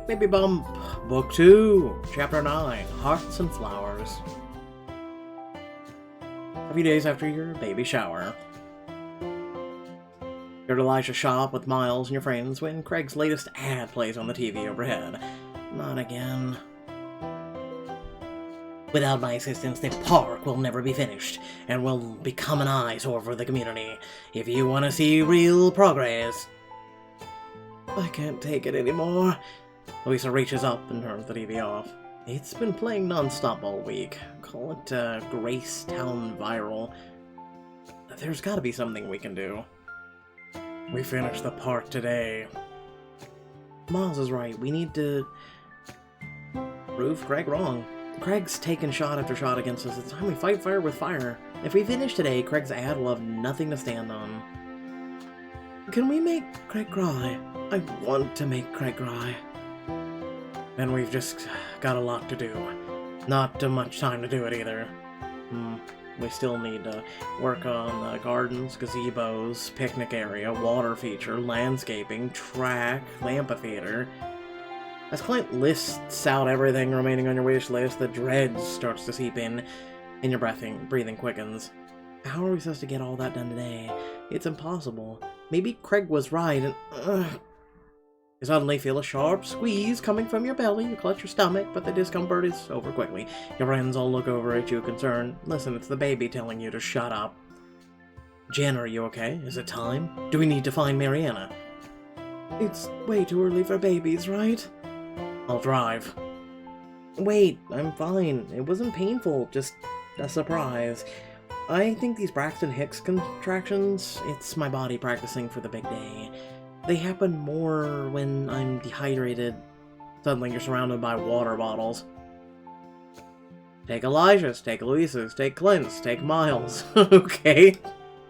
Baby Bump, Book 2, Chapter 9, Hearts and Flowers. A few days after your baby shower. You're at Elijah's shop with Miles and your friends when Craig's latest ad plays on the TV overhead. Not again. Without my assistance, the park will never be finished, and will become an eyesore for the community. If you want to see real progress... I can't take it anymore. Louisa reaches up and turns the TV off. It's been playing non-stop all week. Call it Gracetown Viral. There's gotta be something we can do. We finished the park today. Miles is right. We need to prove Craig wrong. Craig's taken shot after shot against us. It's time we fight fire with fire. If we finish today, Craig's ad will have nothing to stand on. Can we make Craig cry? I want to make Craig cry. And we've just got a lot to do. Not too much time to do it either. We still need to work on gardens, gazebos, picnic area, water feature, landscaping, track, amphitheater. As Clint lists out everything remaining on your wish list, the dread starts to seep in, and your breathing quickens. How are we supposed to get all that done today? It's impossible. Maybe Craig was right, and you suddenly feel a sharp squeeze coming from your belly. You clutch your stomach, but the discomfort is over quickly. Your friends all look over at you concerned. Listen, it's the baby telling you to shut up. Jen, are you okay? Is it time? Do we need to find Mariana? It's way too early for babies, right? I'll drive. Wait, I'm fine. It wasn't painful, just a surprise. I think these Braxton Hicks contractions, it's my body practicing for the big day. They happen more when I'm dehydrated. Suddenly you're surrounded by water bottles. Take Elijah's, take Louisa's, take Clint's, take Miles. Okay.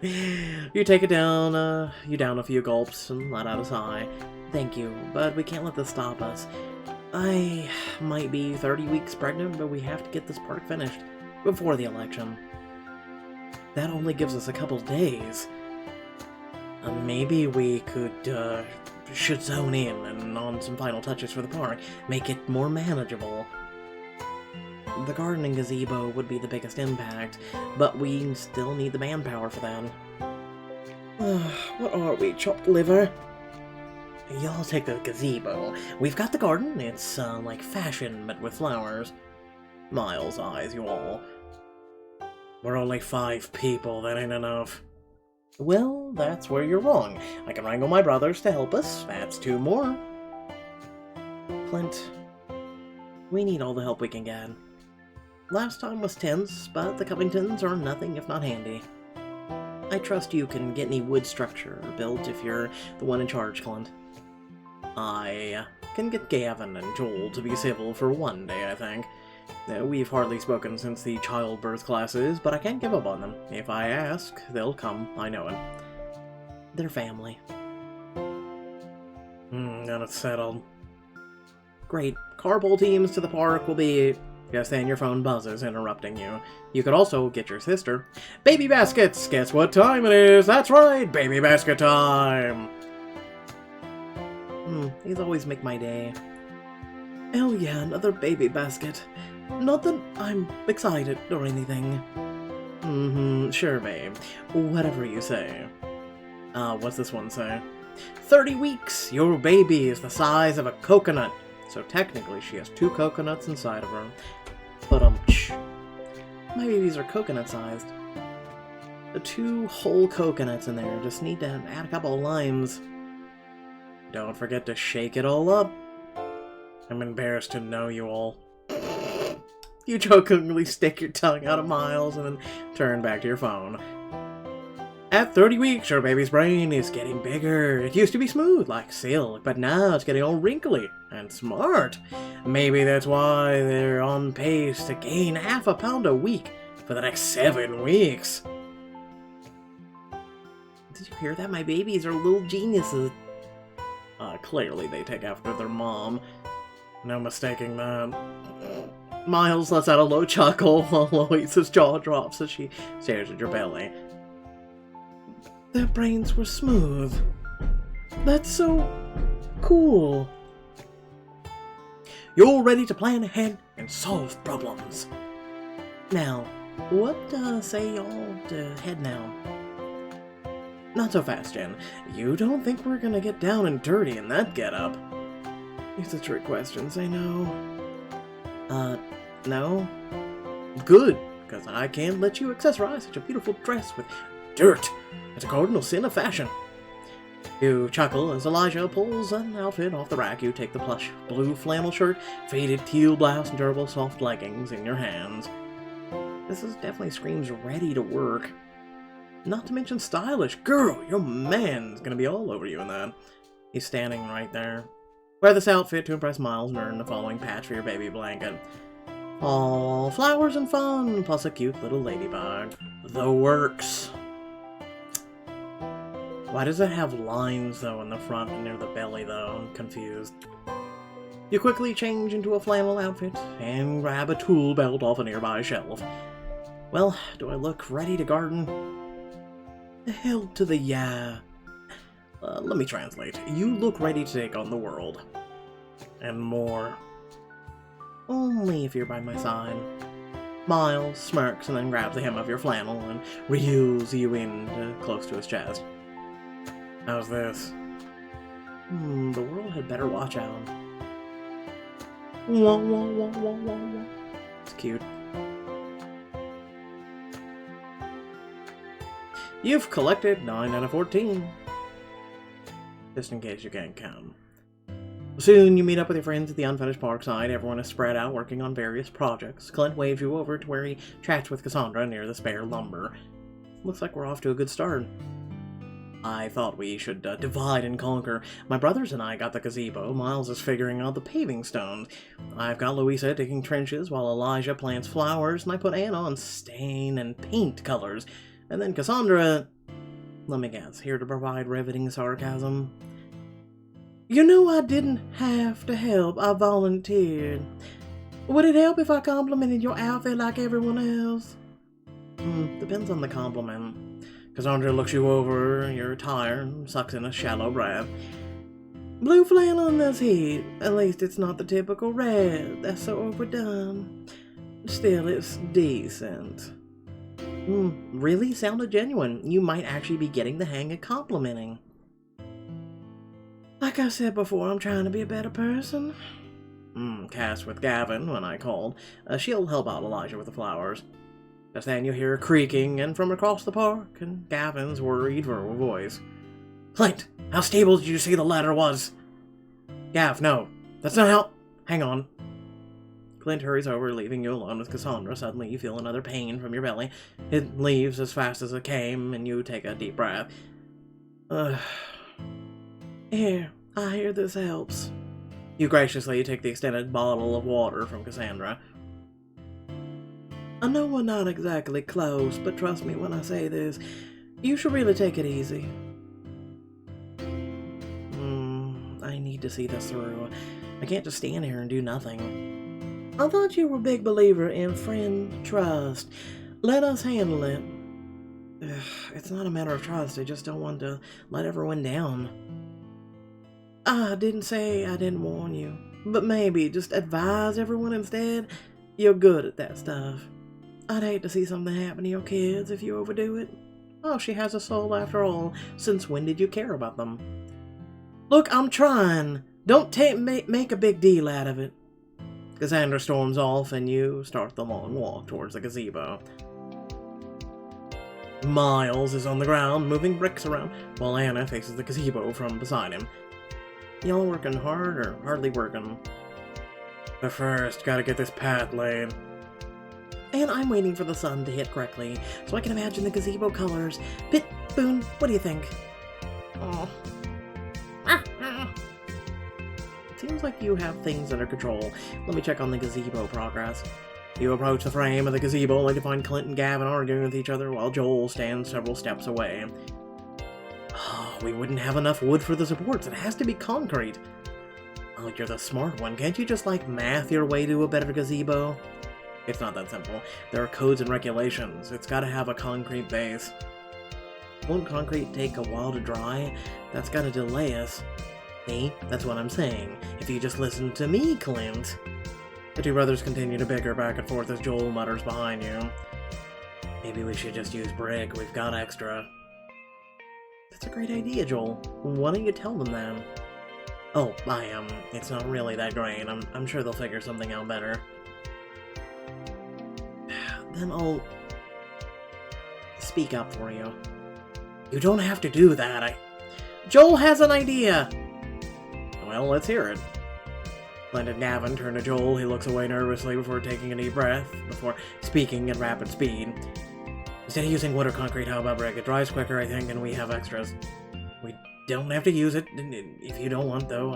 You take it down, you down a few gulps and let out a sigh. Thank you, but we can't let this stop us. I might be 30 weeks pregnant, but we have to get this park finished before the election. That only gives us a couple days. Maybe we should zone in and on some final touches for the park, make it more manageable. The garden and gazebo would be the biggest impact, but we still need the manpower for that. What are we, chopped liver? Y'all take the gazebo. We've got the garden, it's like fashion, but with flowers. Miles eyes you all. We're only 5 people, that ain't enough. Well, that's where you're wrong. I can wrangle my brothers to help us. That's 2 more. Clint, we need all the help we can get. Last time was tense, but the Covingtons are nothing if not handy. I trust you can get any wood structure built if you're the one in charge, Clint. I can get Gavin and Joel to be civil for one day, I think. We've hardly spoken since the childbirth classes, but I can't give up on them. If I ask, they'll come, I know it. They're family. Then it's settled. Great. Carpool teams to the park will be... Just then your phone buzzes, interrupting you. You could also get your sister. Baby baskets! Guess what time it is? That's right! Baby basket time! These always make my day. Hell yeah, another baby basket. Not that I'm excited or anything. Sure, babe. Whatever you say. What's this one say? 30 weeks! Your baby is the size of a coconut. So technically she has 2 coconuts inside of her. But my babies are coconut-sized. The 2 whole coconuts in there. Just need to add a couple of limes. Don't forget to shake it all up. I'm embarrassed to know you all. You jokingly stick your tongue out of Miles and then turn back to your phone. At 30 weeks, your baby's brain is getting bigger. It used to be smooth, like silk, but now it's getting all wrinkly and smart. Maybe that's why they're on pace to gain half a pound a week for the next 7 weeks. Did you hear that? My babies are little geniuses. Clearly they take after their mom. No mistaking that. Miles lets out a low chuckle while Louisa's jaw drops as she stares at your belly. Their brains were smooth. That's so cool. You're ready to plan ahead and solve problems. Now, what say y'all to head now? Not so fast, Jen. You don't think we're gonna get down and dirty in that getup? It's a trick question, say no. No? Good, because I can't let you accessorize such a beautiful dress with dirt. It's a cardinal sin of fashion. You chuckle as Elijah pulls an outfit off the rack. You take the plush blue flannel shirt, faded teal blouse, and durable soft leggings in your hands. This definitely screams ready to work. Not to mention stylish. Girl, your man's gonna be all over you in that. He's standing right there. Wear this outfit to impress Miles and earn the following patch for your baby blanket. All flowers and fun, plus a cute little ladybug. The works. Why does it have lines, though, in the front and near the belly, though? I'm confused. You quickly change into a flannel outfit and grab a tool belt off a nearby shelf. Well, do I look ready to garden? Hell to the yeah. Let me translate. You look ready to take on the world. And more. Only if you're by my side. Miles smirks and then grabs the hem of your flannel and reels you in close to his chest. How's this? The world had better watch out. Wah, wah, wah, wah, wah, wah. It's cute. You've collected 9 out of 14. Just in case you can't count. Soon you meet up with your friends at the unfinished park side. Everyone is spread out working on various projects. Clint waves you over to where he chats with Cassandra near the spare lumber. Looks like we're off to a good start. I thought we should divide and conquer. My brothers and I got the gazebo. Miles is figuring out the paving stones. I've got Louisa digging trenches while Elijah plants flowers, and I put Anna on stain and paint colors. And then Cassandra... Let me guess, here to provide riveting sarcasm. You know I didn't have to help, I volunteered. Would it help if I complimented your outfit like everyone else? Depends on the compliment. Cassandra looks you over your attire and sucks in a shallow breath. Blue flannel in this heat. At least it's not the typical red. That's so overdone. Still, it's decent. Really sounded genuine. You might actually be getting the hang of complimenting. Like I said before, I'm trying to be a better person. Cast with Gavin when I called. She'll help out Elijah with the flowers. Just then you hear a creaking, and from across the park, and Gavin's worried verbal voice. Clint, how stable did you say the ladder was? Gav, no. That's not how... Hang on. Clint hurries over, leaving you alone with Cassandra. Suddenly you feel another pain from your belly. It leaves as fast as it came, and you take a deep breath. Here, I hear this helps. You graciously take the extended bottle of water from Cassandra. I know we're not exactly close, but trust me when I say this, you should really take it easy. I need to see this through. I can't just stand here and do nothing. I thought you were a big believer in friend trust. Let us handle it. It's not a matter of trust, I just don't want to let everyone down. I didn't say I didn't warn you, but maybe just advise everyone instead. You're good at that stuff. I'd hate to see something happen to your kids if you overdo it. Oh, she has a soul after all. Since when did you care about them? Look, I'm trying. Don't make a big deal out of it. Cassandra storms off and you start the long walk towards the gazebo. Miles is on the ground, moving bricks around, while Anna faces the gazebo from beside him. Y'all working hard or hardly working? But first, gotta get this path laid. And I'm waiting for the sun to hit correctly, so I can imagine the gazebo colors. Pit, Boone, what do you think? Oh. It seems like you have things under control. Let me check on the gazebo progress. You approach the frame of the gazebo only to find Clint and Gavin arguing with each other while Joel stands several steps away. Oh, we wouldn't have enough wood for the supports. It has to be concrete. Oh, you're the smart one. Can't you just, math your way to a better gazebo? It's not that simple. There are codes and regulations. It's gotta have a concrete base. Won't concrete take a while to dry? That's gotta delay us. See? That's what I'm saying. If you just listen to me, Clint. The two brothers continue to bicker back and forth as Joel mutters behind you. Maybe we should just use brick. We've got extra. That's a great idea, Joel. Why don't you tell them that? Oh, it's not really that great. I'm sure they'll figure something out better. Then I'll speak up for you. You don't have to do that. Joel has an idea! Well, let's hear it. Clint and Gavin turn to Joel. He looks away nervously before taking a deep breath, before speaking at rapid speed. Instead of using wood or concrete, how about brick? It dries quicker, I think, and we have extras. We don't have to use it, if you don't want, though.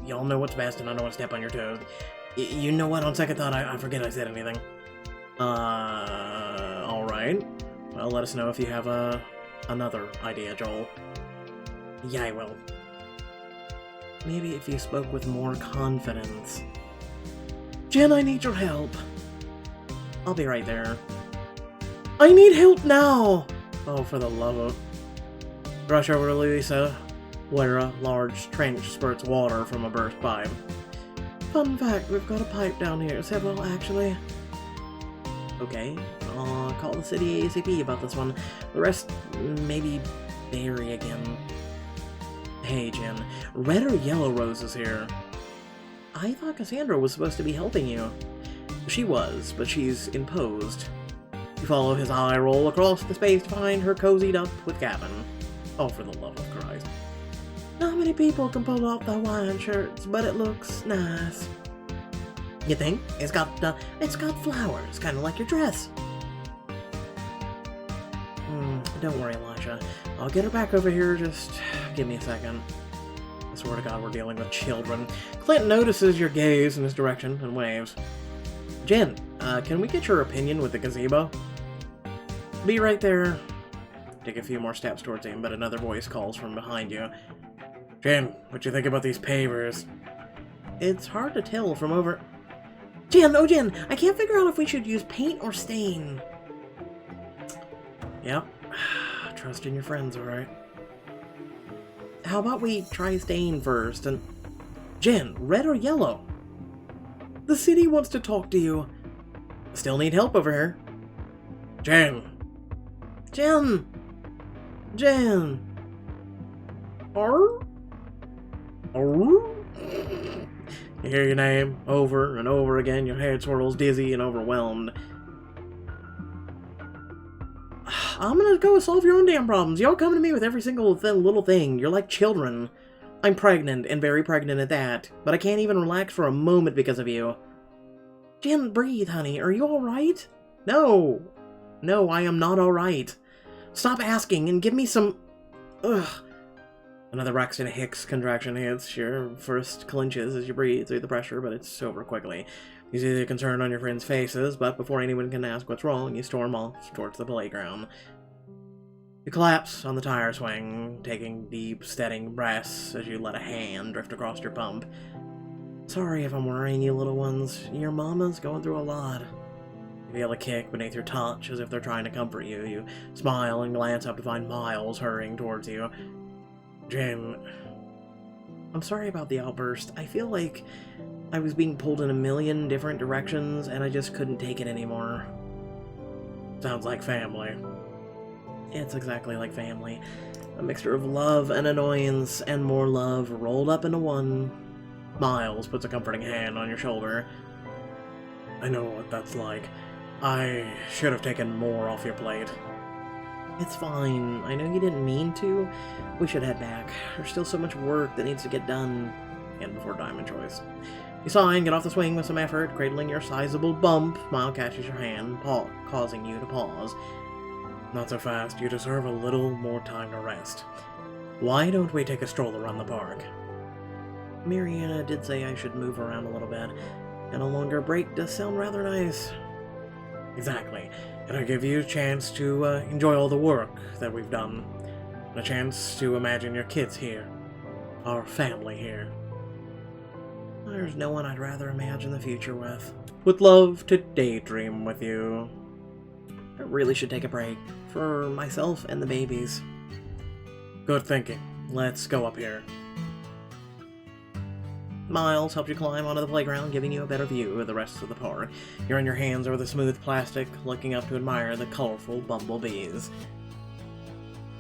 Y'all know what's best, and I don't want to step on your toes. You know what? On second thought, I forget I said anything. Alright. Well, let us know if you have, another idea, Joel. Yeah, I will. Maybe if you spoke with more confidence. Jen, I need your help. I'll be right there. I need help now! Oh, for the love of... Rush over to Lisa, where a large trench spurts water from a burst pipe. Fun fact, we've got a pipe down here. Several, actually. Okay, I'll call the city ASAP about this one. The rest, maybe Barry again. Hey, Jen. Red or yellow roses here? I thought Cassandra was supposed to be helping you. She was, but she's imposed. You follow his eye roll across the space to find her cozied up with Gavin. Oh, for the love of Christ. Not many people can pull off the Hawaiian shirts, but it looks nice. You think? It's got flowers, kind of like your dress. Don't worry, Elisha. I'll get her back over here, just give me a second. I swear to God, we're dealing with children. Clint notices your gaze in his direction and waves. Jen, can we get your opinion with the gazebo? Be right there. Take a few more steps towards him, but another voice calls from behind you. Jen, what you think about these pavers? It's hard to tell from over... Jen, oh Jen, I can't figure out if we should use paint or stain. Yep. Trust in your friends, alright? How about we try stain first, and... Jen, red or yellow? The city wants to talk to you. Still need help over here. Jen! Jen! Jen! Arr? Arr? You hear your name over and over again, your head swirls dizzy and overwhelmed. I'm gonna go solve your own damn problems. Y'all come to me with every single little thing. You're like children. I'm pregnant, and very pregnant at that, but I can't even relax for a moment because of you. Jen, breathe, honey. Are you alright? No. No, I am not alright. Stop asking and give me some... Ugh. Another Braxton Hicks contraction hits. Your first clenches as you breathe through the pressure, but it's over quickly. You see the concern on your friends' faces, but before anyone can ask what's wrong, you storm off towards the playground. You collapse on the tire swing, taking deep, steadying breaths as you let a hand drift across your pump. Sorry if I'm worrying you, little ones. Your mama's going through a lot. You feel a kick beneath your touch as if they're trying to comfort you. You smile and glance up to find Miles hurrying towards you. Jim, I'm sorry about the outburst. I feel like I was being pulled in a million different directions and I just couldn't take it anymore. Sounds like family. It's exactly like family. A mixture of love and annoyance and more love rolled up into one. Miles puts a comforting hand on your shoulder. I know what that's like. I should have taken more off your plate. It's fine. I know you didn't mean to. We should head back. There's still so much work that needs to get done. And before Diamond Choice. You sigh and get off the swing with some effort, cradling your sizable bump. Mile catches your hand, causing you to pause. Not so fast. You deserve a little more time to rest. Why don't we take a stroll around the park? Mariana did say I should move around a little bit, and a longer break does sound rather nice. Exactly. It'll give you a chance to enjoy all the work that we've done. And a chance to imagine your kids here. Our family here. There's no one I'd rather imagine the future with. With love to daydream with you. I really should take a break. For myself and the babies. Good thinking. Let's go up here. Miles helps you climb onto the playground, giving you a better view of the rest of the park. You're on your hands over the smooth plastic, looking up to admire the colorful bumblebees.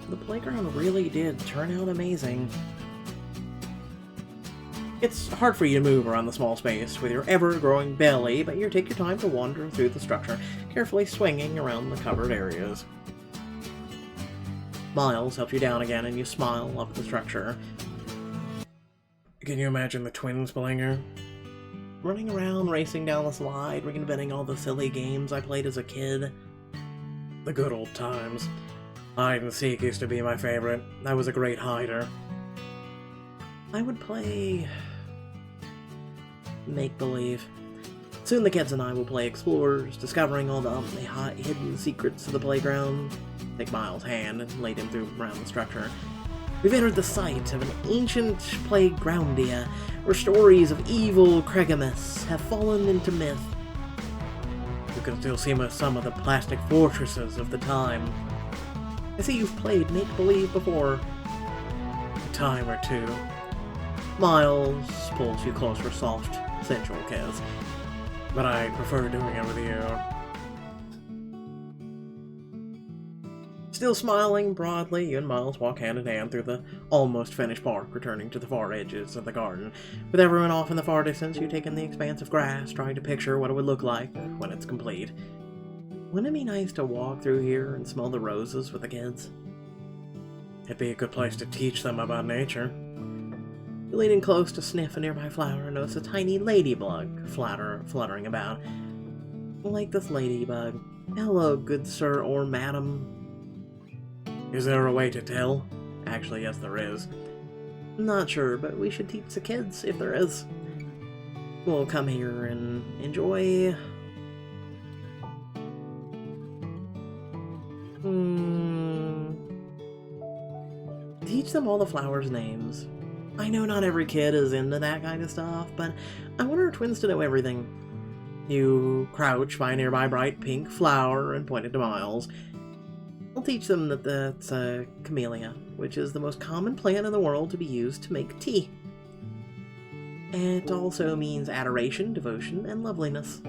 The playground really did turn out amazing. It's hard for you to move around the small space with your ever-growing belly, but you take your time to wander through the structure, carefully swinging around the covered areas. Miles helps you down again, and you smile up at the structure. Can you imagine the twins playing her? Running around, racing down the slide, reinventing all the silly games I played as a kid. The good old times. Hide and seek used to be my favorite. I was a great hider. I would play make-believe. Soon the kids and I will play explorers, discovering all the hidden secrets of the playground. Take Miles' hand and lead him through around the structure. We've entered the site of an ancient playgroundia, where stories of evil Cregamus have fallen into myth. You can still see some of the plastic fortresses of the time. I see you've played make-believe before. A time or two. Miles pulls you close for a soft, sensual kiss. But I prefer doing it with you. Still smiling broadly, you and Miles walk hand in hand through the almost finished park, returning to the far edges of the garden. With everyone off in the far distance, you take in the expanse of grass, trying to picture what it would look like when it's complete. Wouldn't it be nice to walk through here and smell the roses with the kids? It'd be a good place to teach them about nature. You lean in close to sniff a nearby flower and notice a tiny ladybug fluttering about. Like this ladybug. Hello, good sir or madam. Is there a way to tell? Actually, yes, there is. Not sure, but we should teach the kids if there is. We'll come here and enjoy. Teach them all the flowers' names. I know not every kid is into that kind of stuff, but I want our twins to know everything. You crouch by a nearby bright pink flower and point it to Miles. I'll teach them that that's a camellia, which is the most common plant in the world to be used to make tea. It also means adoration, devotion, and loveliness.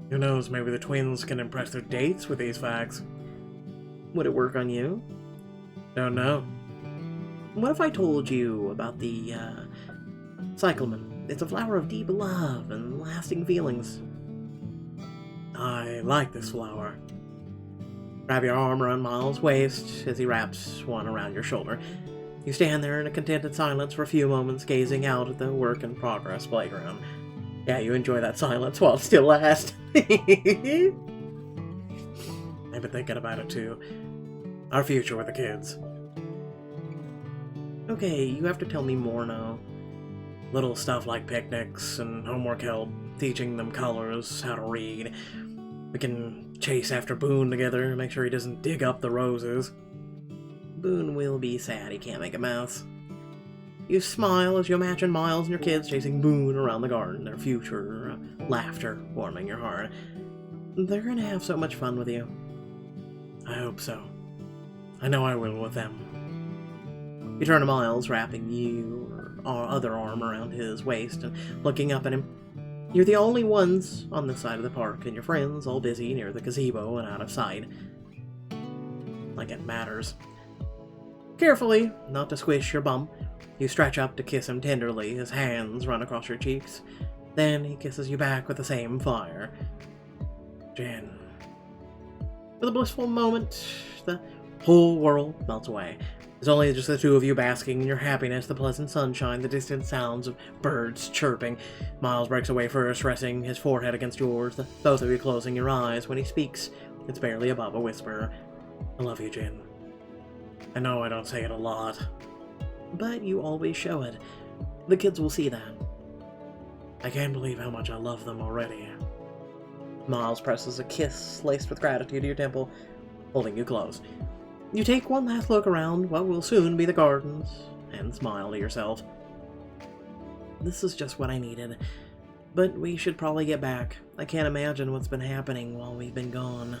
Who knows, maybe the twins can impress their dates with these facts. Would it work on you? Don't know. What if I told you about the, cyclamen? It's a flower of deep love and lasting feelings. I like this flower. Grab your arm around Miles' waist as he wraps one around your shoulder. You stand there in a contented silence for a few moments, gazing out at the work-in-progress playground. Yeah, you enjoy that silence while it still lasts. I've been thinking about it too. Our future with the kids. Okay, you have to tell me more now. Little stuff like picnics and homework help, teaching them colors, how to read. We can chase after Boone together, make sure he doesn't dig up the roses. Boone will be sad he can't make a mess. You smile as you imagine Miles and your kids chasing Boone around the garden, their future, laughter warming your heart. They're gonna have so much fun with you. I hope so. I know I will with them. You turn to Miles, wrapping your other arm around his waist and looking up at him. You're the only ones on this side of the park, and your friends all busy near the gazebo and out of sight. Like it matters. Carefully, not to squish your bum, you stretch up to kiss him tenderly, his hands run across your cheeks. Then he kisses you back with the same fire. Jen. For the blissful moment, the whole world melts away. It's only just the two of you basking in your happiness, the pleasant sunshine, the distant sounds of birds chirping. Miles breaks away first, resting his forehead against yours, both of you closing your eyes. When he speaks, it's barely above a whisper. I love you, Jen. I know I don't say it a lot, but you always show it. The kids will see that. I can't believe how much I love them already. Miles presses a kiss laced with gratitude to your temple, holding you close. You take one last look around what will soon be the gardens, and smile to yourself. This is just what I needed, but we should probably get back. I can't imagine what's been happening while we've been gone.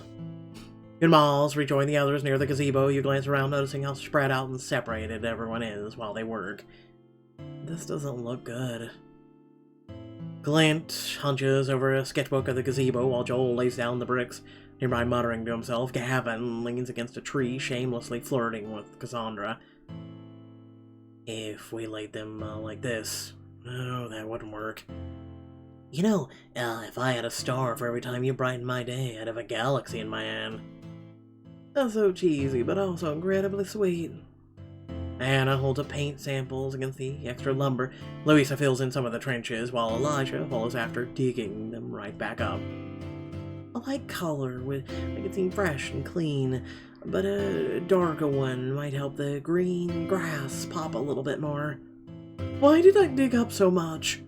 You and Miles rejoin the others near the gazebo. You glance around, noticing how spread out and separated everyone is while they work. This doesn't look good. Clint hunches over a sketchbook of the gazebo while Joel lays down the bricks, nearby muttering to himself. Gavin leans against a tree, shamelessly flirting with Cassandra. If we laid them like this, oh, that wouldn't work. You know, if I had a star for every time you brightened my day, I'd have a galaxy in my hand. That's so cheesy, but also incredibly sweet. Anna holds up paint samples against the extra lumber. Louisa fills in some of the trenches, while Elijah follows after, digging them right back up. A light color would make it seem fresh and clean, but a darker one might help the green grass pop a little bit more. Why did I dig up so much?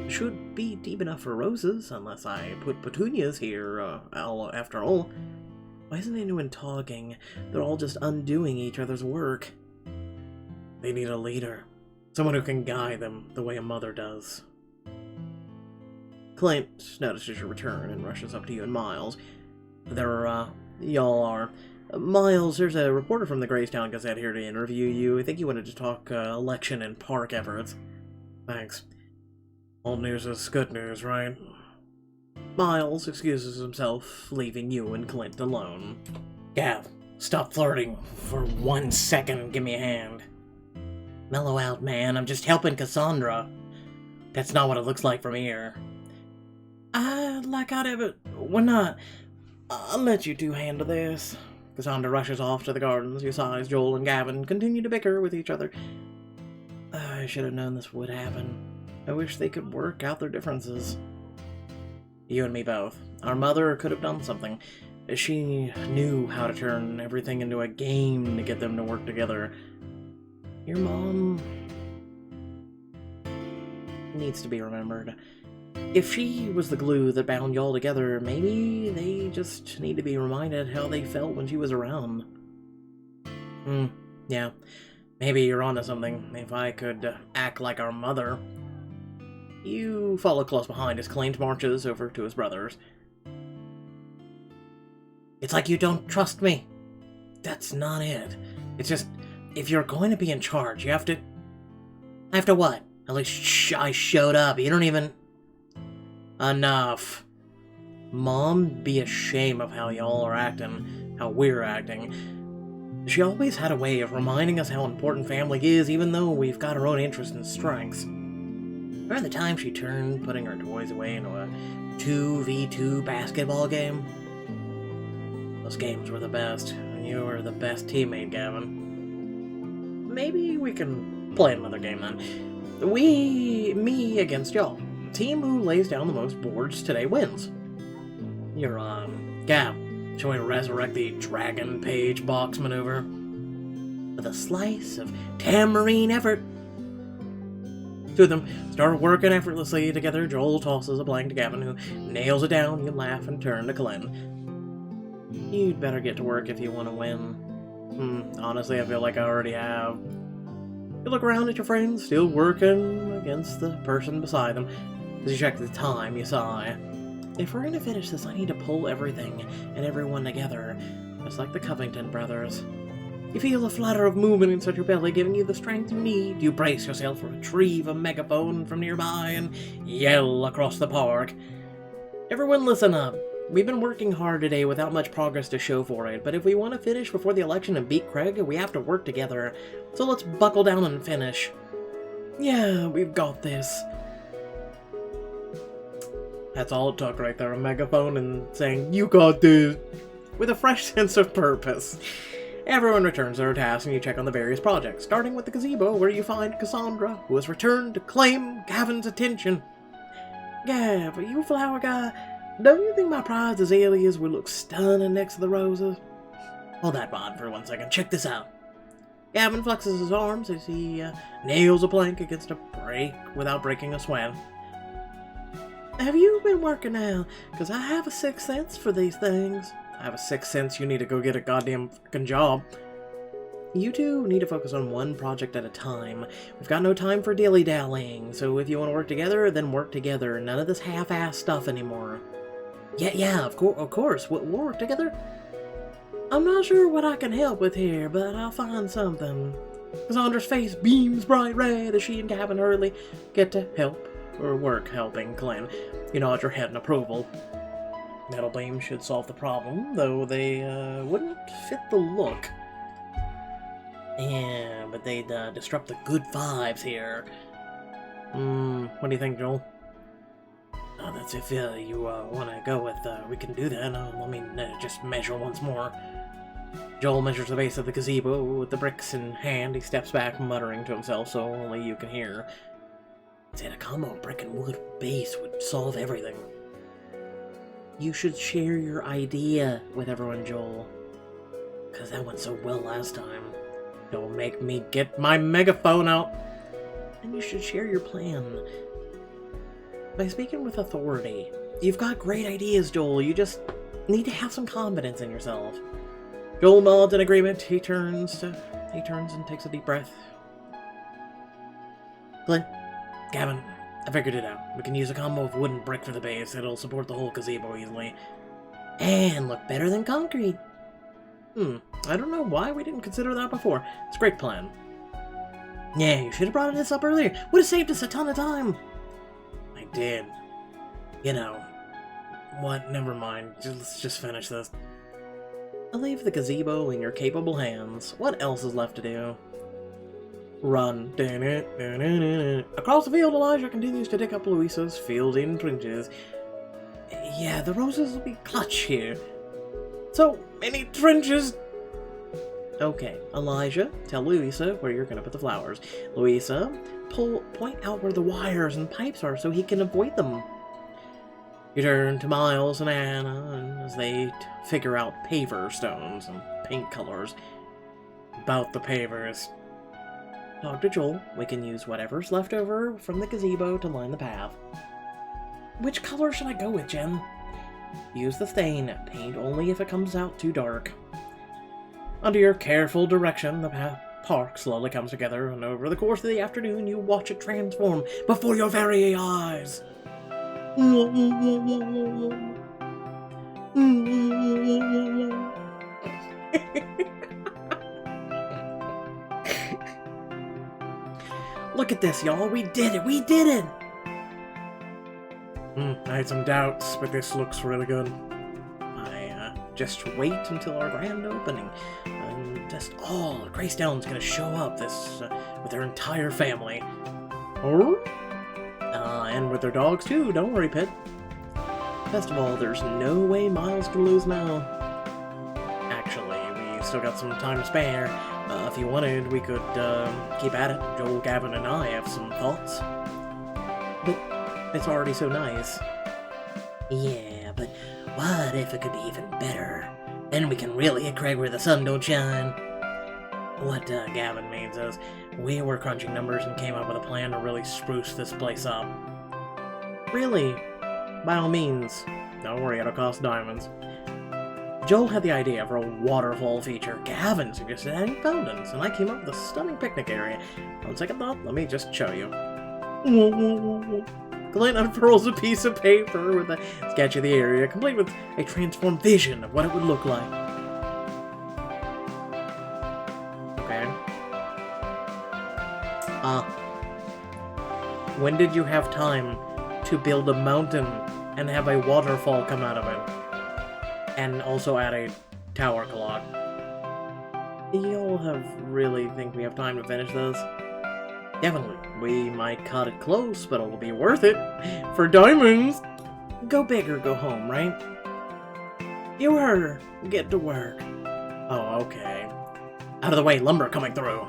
Should be deep enough for roses, unless I put petunias here, after all. Why isn't anyone talking? They're all just undoing each other's work. They need a leader. Someone who can guide them the way a mother does. Clint notices your return and rushes up to you and Miles. Y'all are. Miles, there's a reporter from the Graystown Gazette here to interview you. I think you wanted to talk election and park efforts. Thanks. Old news is good news, right? Miles excuses himself, leaving you and Clint alone. Gav, stop flirting for 1 second and give me a hand. Mellow out, man. I'm just helping Cassandra. That's not what it looks like from here. We're not. I'll let you two handle this. Cassandra rushes off to the gardens. You saw as Joel and Gavin continue to bicker with each other. I should have known this would happen. I wish they could work out their differences. You and me both. Our mother could have done something. She knew how to turn everything into a game to get them to work together. Your mom needs to be remembered. If she was the glue that bound y'all together, maybe they just need to be reminded how they felt when she was around. Yeah. Maybe you're onto something. If I could act like our mother. You follow close behind as Clint marches over to his brothers. It's like you don't trust me. That's not it. It's just, if you're going to be in charge, you have to... I have to what? At least I showed up. You don't even... Enough. Mom, be ashamed of how y'all are acting, how we're acting. She always had a way of reminding us how important family is, even though we've got our own interests and strengths. Remember the time she turned putting her toys away into a 2v2 basketball game? Those games were the best, and you were the best teammate, Gavin. Maybe we can play another game then. Me against y'all. Team who lays down the most boards today wins. You're on. Gav, shall we resurrect the Dragon Page box maneuver? With a slice of tamarine effort. Two of them start working effortlessly together. Joel tosses a blank to Gavin, who nails it down. You laugh and turn to Clint. You'd better get to work if you want to win. Honestly, I feel like I already have. You look around at your friends, still working against the person beside them. As you check the time, you sigh. If we're going to finish this, I need to pull everything and everyone together, just like the Covington brothers. You feel a flutter of movement inside your belly, giving you the strength you need. You brace yourself, retrieve a megaphone from nearby, and yell across the park. Everyone listen up. We've been working hard today without much progress to show for it, but if we want to finish before the election and beat Craig, we have to work together. So let's buckle down and finish. Yeah, we've got this. That's all it took right there, a megaphone and saying, "You got this," with a fresh sense of purpose. Everyone returns to their tasks and you check on the various projects, starting with the gazebo, where you find Cassandra, who has returned to claim Gavin's attention. Gav, are you a flower guy? Don't you think my prized azaleas would look stunning next to the roses? Hold that bond for 1 second. Check this out. Gavin flexes his arms as he nails a plank against a brake without breaking a sweat. Have you been working out? Because I have a sixth sense for these things. I have a sixth sense you need to go get a goddamn fucking job. You two need to focus on one project at a time. We've got no time for dilly-dallying, so if you want to work together, then work together. None of this half-ass stuff anymore. Yeah, of course. We'll work together. I'm not sure what I can help with here, but I'll find something. Cassandra's face beams bright red as she and Gavin hurriedly get to help work helping, Clint. You nod your head in approval. Metal beams should solve the problem, though they wouldn't fit the look. Yeah, but they'd disrupt the good vibes here. What do you think, Joel? That's if you want to go with, we can do that. Let me just measure once more. Joel measures the base of the gazebo with the bricks in hand. He steps back, muttering to himself so only you can hear. Said a combo brick and wood base would solve everything. You should share your idea with everyone, Joel. Because that went so well last time. Don't make me get my megaphone out. And you should share your plan. By speaking with authority. You've got great ideas, Joel. You just need to have some confidence in yourself. Joel nods in agreement. He turns and takes a deep breath. Glenn, Gavin, I figured it out. We can use a combo of wood and brick for the base. It'll support the whole gazebo easily. And look better than concrete. I don't know why we didn't consider that before. It's a great plan. Yeah, you should have brought this up earlier. Would have saved us a ton of time. I did. You know. What? Never mind. Let's just finish this. I'll leave the gazebo in your capable hands. What else is left to do? Run. Across the field, Elijah continues to dig up Louisa's field-in trenches. Yeah, the roses will be clutch here. So many trenches! Okay, Elijah, tell Louisa where you're gonna put the flowers. Louisa, point out where the wires and pipes are so he can avoid them. You turn to Miles and Anna as they figure out paver stones and paint colors. About the pavers. Talk to Joel. We can use whatever's left over from the gazebo to line the path. Which color should I go with, Jen? Use the stain. Paint only if it comes out too dark. Under your careful direction, the park slowly comes together, and over the course of the afternoon, you watch it transform before your very eyes. Look at this, y'all. We did it. We did it. I had some doubts, but this looks really good. Just wait until our grand opening. And just all Greystone's gonna show up with their entire family. And with their dogs too, don't worry, Pit. Best of all, there's no way Miles can lose now. Actually, we still got some time to spare. If you wanted, we could keep at it. Joel, Gavin, and I have some thoughts. But it's already so nice. Yeah, but what if it could be even better? Then we can really hit Craig where the sun don't shine. What Gavin means is, we were crunching numbers and came up with a plan to really spruce this place up. Really? By all means. Don't worry, it'll cost diamonds. Joel had the idea for a waterfall feature. Gavin suggested adding fountains, and I came up with a stunning picnic area. On second thought, let me just show you. Glenn unfurls a piece of paper with a sketch of the area, complete with a transformed vision of what it would look like. Okay. When did you have time to build a mountain and have a waterfall come out of it? And also add a tower clock. Y'all really think we have time to finish this? Definitely. We might cut it close, but it'll be worth it. For diamonds! Go big or go home, right? You heard her. Get to work. Oh, okay. Out of the way, lumber coming through.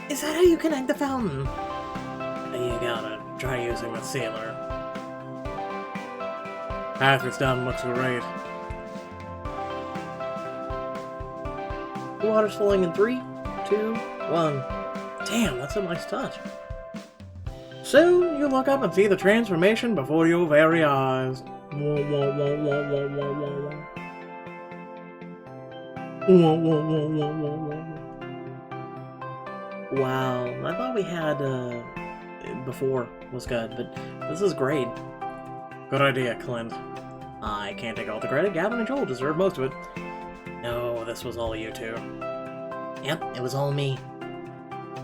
Is that how you connect the fountain? You gotta try using the sealer. Path is done, looks great. The water's flowing in 3, 2, 1. Damn, that's a nice touch. Soon you look up and see the transformation before your very eyes. Wow, I thought we had before was good, but this is great. Good idea, Clint. I can't take all the credit. Gavin and Joel deserve most of it. No, this was all you two. Yep, it was all me.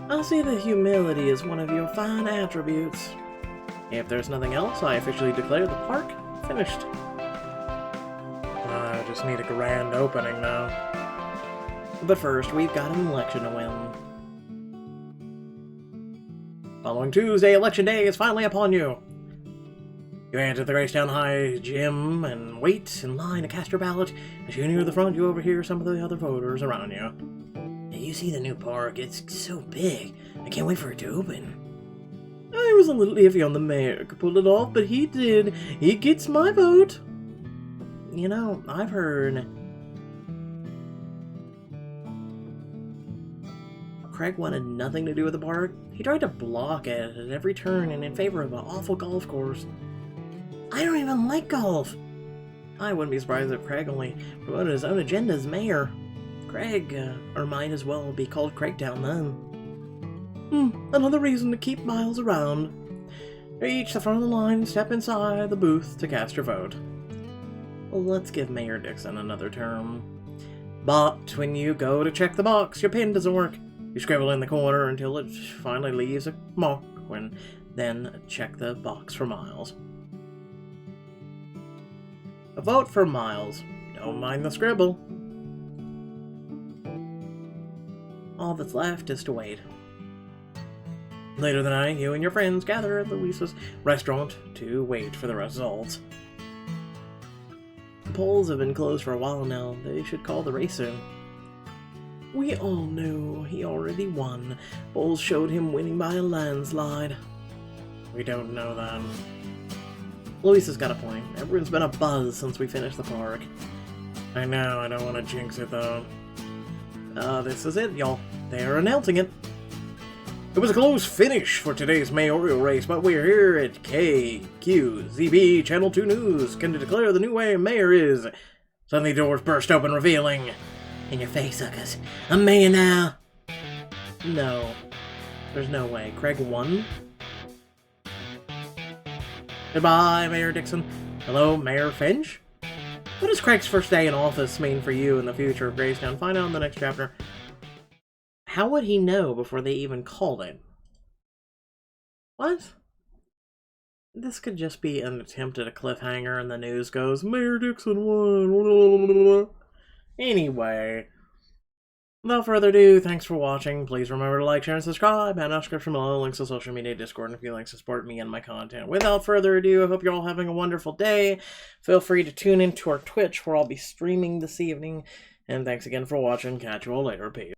I see that humility is one of your fine attributes. If there's nothing else, I officially declare the park finished. I just need a grand opening now. But first, we've got an election to win. Following Tuesday, Election Day is finally upon you. You enter the Gracetown High gym and wait in line to cast your ballot. As you near the front, you overhear some of the other voters around you. Hey, you see the new park? It's so big. I can't wait for it to open. I was a little iffy on the mayor could pull it off, but he did. He gets my vote. You know, I've heard Craig wanted nothing to do with the park. He tried to block it at every turn and in favor of an awful golf course. I don't even like golf. I wouldn't be surprised if Craig only promoted his own agenda as mayor. Craig, or might as well be called Craigtown then. Another reason to keep Miles around. Reach the front of the line and step inside the booth to cast your vote. Well, let's give Mayor Dixon another term. But when you go to check the box, your pen doesn't work. You scribble in the corner until it finally leaves a mark, then check the box for Miles. A vote for Miles. Don't mind the scribble. All that's left is to wait. Later that night, you and your friends gather at Luisa's restaurant to wait for the results. The polls have been closed for a while now. They should call the race soon. We all knew he already won. Polls showed him winning by a landslide. We don't know that. Luisa's got a point. Everyone's been a buzz since we finished the park. I know, I don't want to jinx it though. This is it, y'all. They're announcing it. It was a close finish for today's mayoral race, but we're here at KQZB Channel 2 News can declare the new mayor is. Suddenly doors burst open, revealing... In your face, suckers. I'm mayor now. No. There's no way. Craig won? Goodbye, Mayor Dixon. Hello, Mayor Finch? What does Craig's first day in office mean for you in the future of Gracetown? Find out in the next chapter. How would he know before they even called it? What? This could just be an attempt at a cliffhanger and the news goes, Mayor Dixon won. Anyway, without further ado, thanks for watching. Please remember to like, share, and subscribe, and description below, links to social media, Discord, and a few links to support me and my content. Without further ado, I hope you're all having a wonderful day. Feel free to tune into our Twitch, where I'll be streaming this evening. And thanks again for watching. Catch you all later. Peace.